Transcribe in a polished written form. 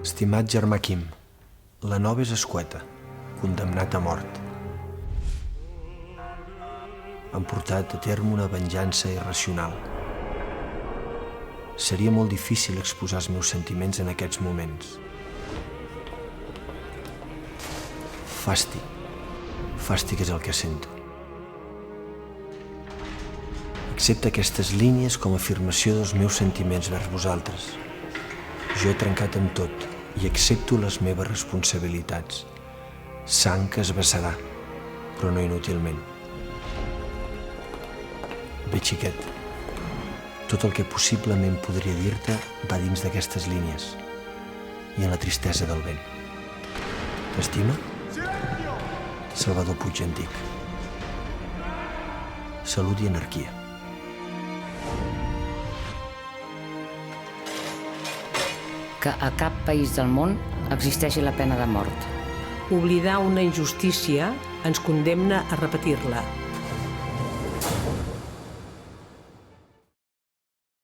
Estimat germà Quim, la nova és escueta, condemnat a mort. Han portat a terme una venjança irracional. Seria molt difícil exposar els meus sentiments en aquests moments. Fàstic és el que sento. Accepta aquestes línies com a afirmació dels meus sentiments vers vosaltres. Jo he trencat amb tot i accepto les meves responsabilitats. Sang que es vessarà, però no inútilment. Bé, xiquet, tot el que possiblement podria dir-te va dins d'aquestes línies i en la tristesa del vent. T'estima? Salvador Puig Antic. Salut i anarquia. Que a cap país del món existeixi la pena de mort. Oblidar una injustícia ens condemna a repetir-la.